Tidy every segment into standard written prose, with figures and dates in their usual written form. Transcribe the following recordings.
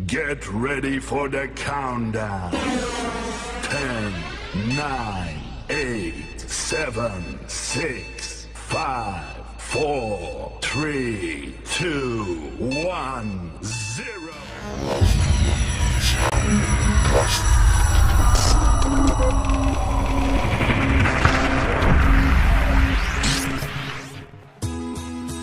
Get ready for the countdown. 10, 9, 8, 7, 6, 5, 4, 3, 2, 1, 0.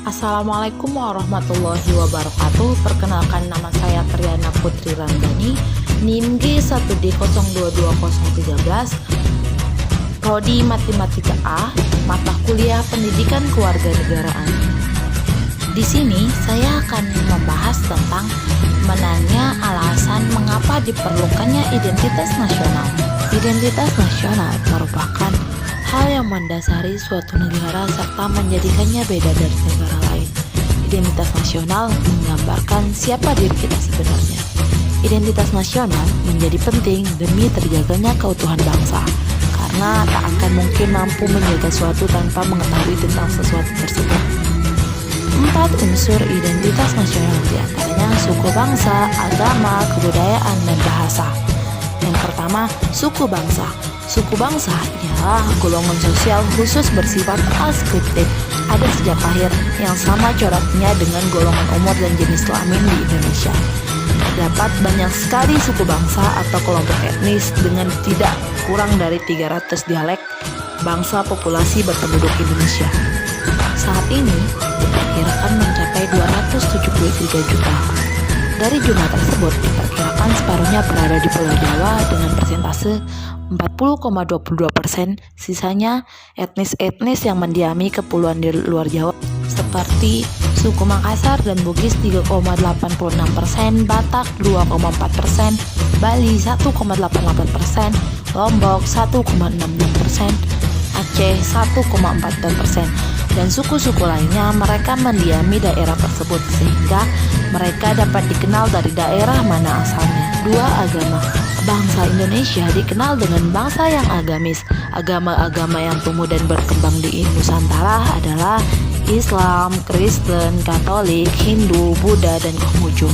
Assalamualaikum warahmatullahi wabarakatuh. Perkenalkan, nama saya Triana Putri Ranggani, NIM G1D022013, Prodi Matematika A, mata kuliah Pendidikan Kewarganegaraan. Di sini saya akan membahas tentang menanya alasan mengapa diperlukannya identitas nasional. Identitas nasional merupakan hal yang mendasari suatu negara serta menjadikannya beda dari negara lain. Identitas nasional menggambarkan siapa diri kita sebenarnya. Identitas nasional menjadi penting demi terjaganya keutuhan bangsa, karena tak akan mungkin mampu menjaga suatu tanpa mengetahui tentang sesuatu tersebut. 4 unsur identitas nasional diantaranya suku bangsa, agama, kebudayaan, dan bahasa. Yang pertama, suku bangsa. Suku bangsa ialah golongan sosial khusus bersifat askriptif, ada sejak lahir, yang sama coraknya dengan golongan umur dan jenis kelamin di Indonesia. Terdapat banyak sekali suku bangsa atau kelompok etnis dengan tidak kurang dari 300 dialek bangsa populasi berpenduduk Indonesia. Saat ini diperkirakan mencapai 273 juta. Dari jumlah tersebut diperkirakan separuhnya berada di Pulau Jawa dengan persentase 40,22%, sisanya etnis-etnis yang mendiami kepulauan di luar Jawa seperti suku Makassar dan Bugis 3,86%, Batak 2,4%, Bali 1,88%, Lombok 1,66%, Aceh 1,42%, dan suku-suku lainnya mereka mendiami daerah tersebut sehingga mereka dapat dikenal dari daerah mana asalnya. 2. Agama. Bangsa Indonesia dikenal dengan bangsa yang agamis. Agama-agama yang tumbuh dan berkembang di Nusantara adalah Islam, Kristen, Katolik, Hindu, Buddha, dan Konghucu.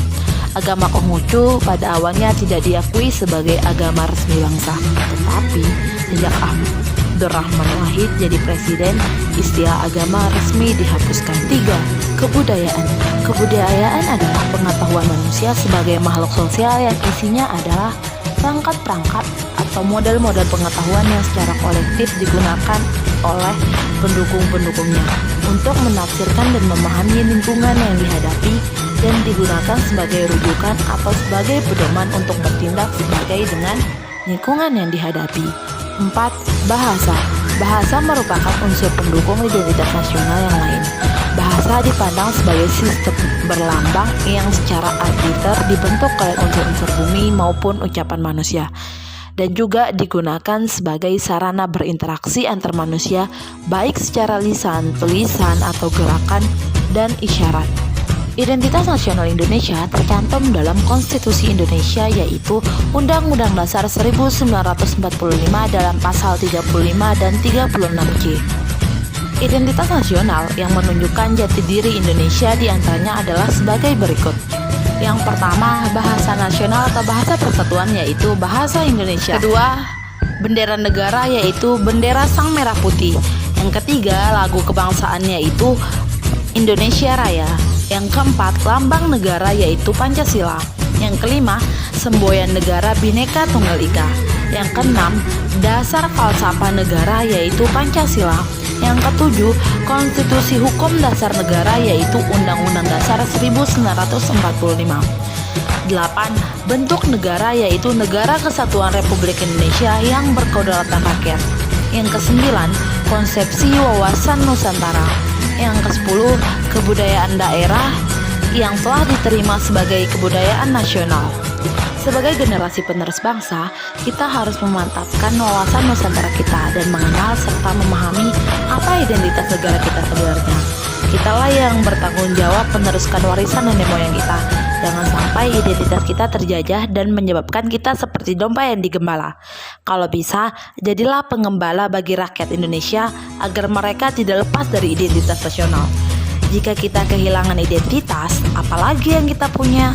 Agama Konghucu pada awalnya tidak diakui sebagai agama resmi bangsa, tetapi sejak Abdurrahman Wahid jadi presiden, istilah agama resmi dihapuskan. 3. Kebudayaan. Kebudayaan adalah pengetahuan manusia sebagai makhluk sosial yang isinya adalah perangkat-perangkat atau model-model pengetahuan yang secara kolektif digunakan oleh pendukung-pendukungnya untuk menafsirkan dan memahami lingkungan yang dihadapi dan digunakan sebagai rujukan atau sebagai pedoman untuk bertindak sebagai dengan lingkungan yang dihadapi. 4. Bahasa. Bahasa merupakan unsur pendukung identitas nasional yang lain. Bahasa dipandang sebagai sistem berlambang yang secara arbiter dibentuk oleh unsur-unsur bumi maupun ucapan manusia, dan juga digunakan sebagai sarana berinteraksi antar manusia baik secara lisan, tulisan, atau gerakan dan isyarat. Identitas nasional Indonesia tercantum dalam Konstitusi Indonesia, yaitu Undang-Undang Dasar 1945 dalam pasal 35 dan 36J. Identitas nasional yang menunjukkan jati diri Indonesia diantaranya adalah sebagai berikut. Yang pertama, bahasa nasional atau bahasa persatuan, yaitu bahasa Indonesia. Kedua, bendera negara, yaitu bendera sang merah putih. Yang ketiga, lagu kebangsaan, yaitu Indonesia Raya. Yang keempat, lambang negara, yaitu Pancasila. Yang kelima, semboyan negara Bhinneka Tunggal Ika. Yang keenam, dasar falsafah negara, yaitu Pancasila. Yang ketujuh, konstitusi hukum dasar negara, yaitu Undang-Undang Dasar 1945. 8. Bentuk negara, yaitu Negara Kesatuan Republik Indonesia yang berkedaulatan rakyat. Yang kesembilan, konsepsi wawasan Nusantara. Yang ke-10, kebudayaan daerah yang telah diterima sebagai kebudayaan nasional. Sebagai generasi penerus bangsa, kita harus memantapkan wawasan Nusantara kita dan mengenal serta memahami apa identitas negara kita sebenarnya. Kitalah yang bertanggung jawab meneruskan warisan nenek moyang kita. Jangan sampai identitas kita terjajah dan menyebabkan kita seperti domba yang digembala. Kalau bisa, jadilah pengembala bagi rakyat Indonesia agar mereka tidak lepas dari identitas nasional. Jika kita kehilangan identitas, apalagi yang kita punya?